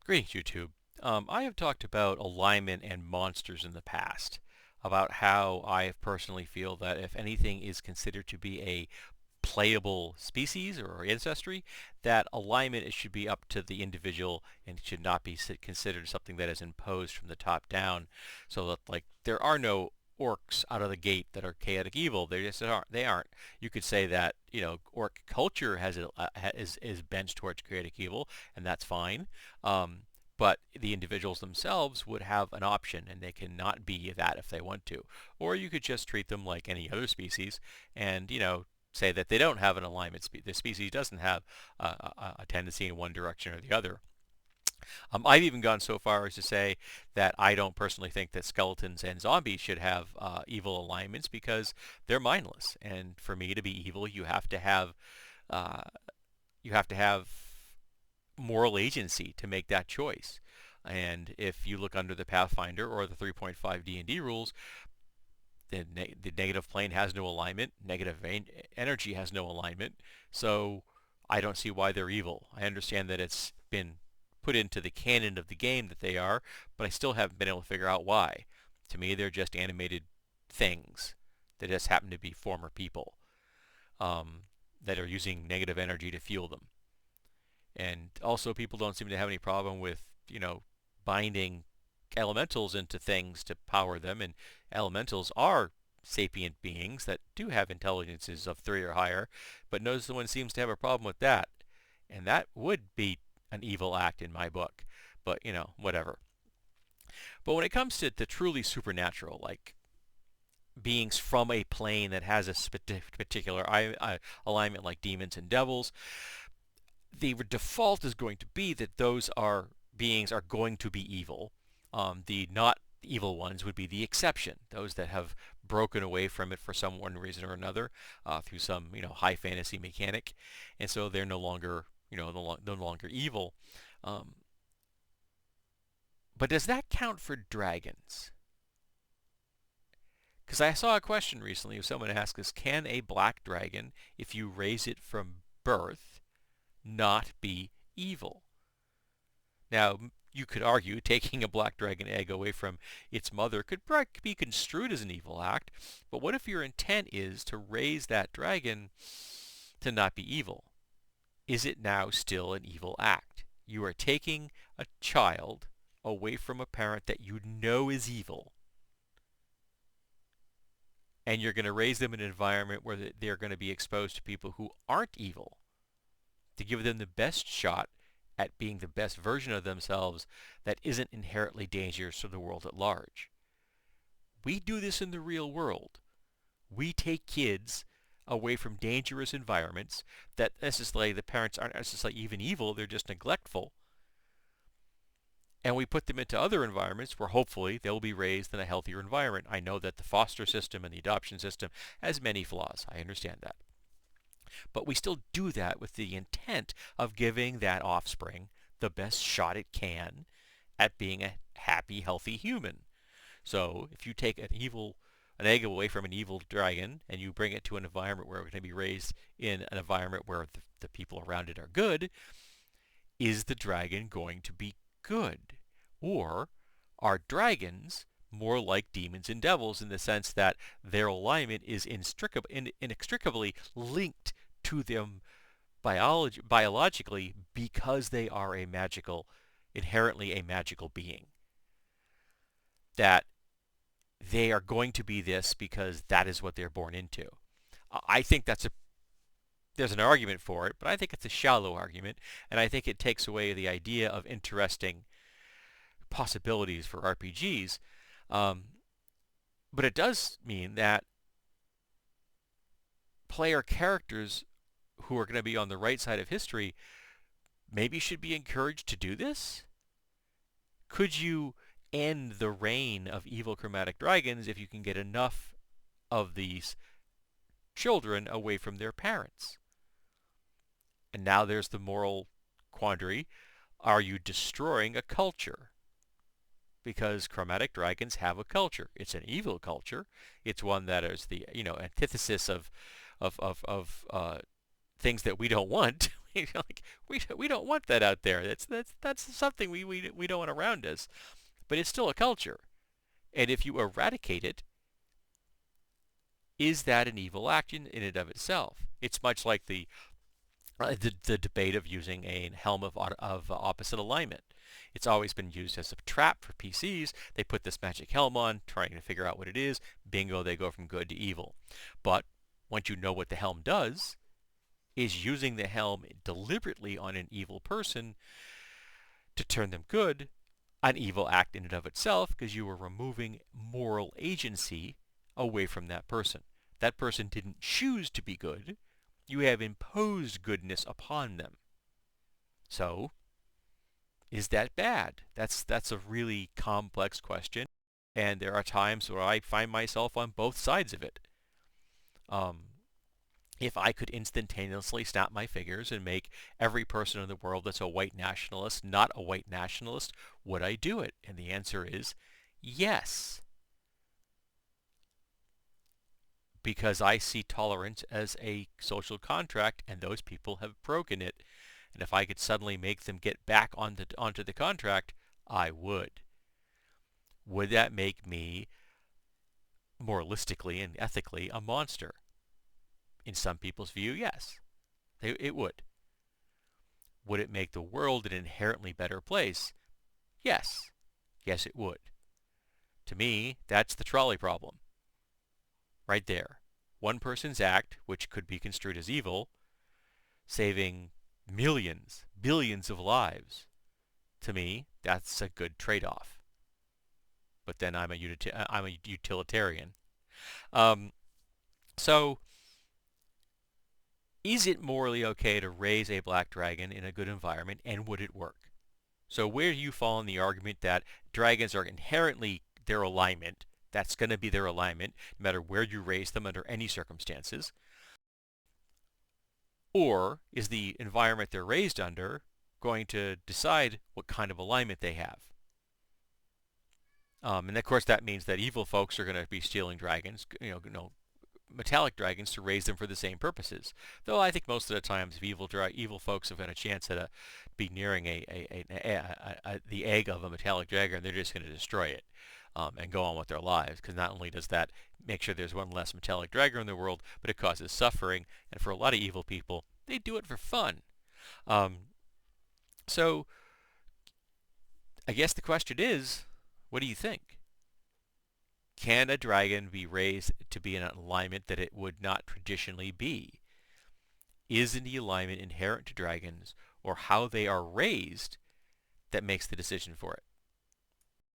Greetings, YouTube. I have talked about alignment and monsters in the past, about how I personally feel that if anything is considered to be a playable species or ancestry, that alignment it should be up to the individual and should not be considered something that is imposed from the top down. So that like there are no orcs out of the gate that are chaotic evil. They just aren't. They aren't. You could say that orc culture is bent towards chaotic evil, and that's fine. But the individuals themselves would have an option, and they cannot be that if they want to. Or you could just treat them like any other species, and say that they don't have an alignment. The species doesn't have a tendency in one direction or the other. I've even gone so far as to say that I don't personally think that skeletons and zombies should have evil alignments because they're mindless. And for me to be evil, uh, you have to have moral agency to make that choice. And if you look under the Pathfinder or the 3.5 D&D rules, the negative plane has no alignment, negative energy has no alignment, so I don't see why they're evil. I understand that it's been put into the canon of the game that they are, but I still haven't been able to figure out why. To me, they're just animated things that just happen to be former people that are using negative energy to fuel them. And also, people don't seem to have any problem with, binding elementals into things to power them, and elementals are sapient beings that do have intelligences of 3 or higher, but no one seems to have a problem with that. And that would be an evil act in my book. But, whatever. But when it comes to the truly supernatural, like beings from a plane that has a particular alignment like demons and devils, the default is going to be that those beings are going to be evil. The not evil ones would be the exception, those that have broken away from it for some one reason or another through some high fantasy mechanic, and so they're no longer no longer evil. But does that count for dragons? Because I saw a question recently of someone asked us, can a black dragon, if you raise it from birth, not be evil? Now, you could argue taking a black dragon egg away from its mother could be construed as an evil act, but what if your intent is to raise that dragon to not be evil? Is it now still an evil act? You are taking a child away from a parent that you know is evil, and you're going to raise them in an environment where they're going to be exposed to people who aren't evil to give them the best shot at being the best version of themselves that isn't inherently dangerous to the world at large. We do this in the real world. We take kids away from dangerous environments that necessarily the parents aren't necessarily even evil, they're just neglectful. And we put them into other environments where hopefully they'll be raised in a healthier environment. I know that the foster system and the adoption system has many flaws. I understand that. But we still do that with the intent of giving that offspring the best shot it can at being a happy, healthy human. So if you take an egg away from an evil dragon and you bring it to an environment where it's going to be raised in an environment where the people around it are good, is the dragon going to be good? Or are dragons more like demons and devils in the sense that their alignment is inextricably linked to them biologically because they are inherently a magical being? That they are going to be this because that is what they're born into. I think there's an argument for it, but I think it's a shallow argument, and I think it takes away the idea of interesting possibilities for RPGs. But it does mean that player characters who are going to be on the right side of history maybe should be encouraged to do this? Could you end the reign of evil chromatic dragons if you can get enough of these children away from their parents? And now there's the moral quandary. Are you destroying a culture? Because chromatic dragons have a culture. It's an evil culture. It's one that is the antithesis of things that we don't want. Like we don't want that out there. That's something we don't want around us. But it's still a culture. And if you eradicate it, is that an evil act in and of itself? It's much like the debate of using a helm of opposite alignment. It's always been used as a trap for PCs. They put this magic helm on, trying to figure out what it is. Bingo, they go from good to evil. But once you know what the helm does, is using the helm deliberately on an evil person to turn them good, an evil act in and of itself, because you are removing moral agency away from that person. That person didn't choose to be good. You have imposed goodness upon them. So, is that bad? That's a really complex question, and there are times where I find myself on both sides of it. Um, if I could instantaneously snap my fingers and make every person in the world that's a white nationalist not a white nationalist, would I do it? And the answer is yes. Because I see tolerance as a social contract, and those people have broken it. And if I could suddenly make them get back onto the contract, I would. Would that make me, moralistically and ethically, a monster? In some people's view, yes, it would. Would it make the world an inherently better place? Yes. Yes, it would. To me, that's the trolley problem. Right there. One person's act, which could be construed as evil, saving millions, billions of lives. To me, that's a good trade-off. But then I'm a utilitarian. So, is it morally okay to raise a black dragon in a good environment, and would it work? So where do you fall in the argument that dragons are inherently their alignment, that's going to be their alignment, no matter where you raise them under any circumstances? Or is the environment they're raised under going to decide what kind of alignment they have? And of course that means that evil folks are going to be stealing dragons, metallic dragons, to raise them for the same purposes. Though I think most of the times, if evil folks have had a chance at be nearing the egg of a metallic dragon, they're just going to destroy it and go on with their lives. Because not only does that make sure there's one less metallic dragon in the world, but it causes suffering. And for a lot of evil people, they do it for fun. So I guess the question is, what do you think? Can a dragon be raised to be in an alignment that it would not traditionally be? Is the alignment inherent to dragons, or how they are raised, that makes the decision for it?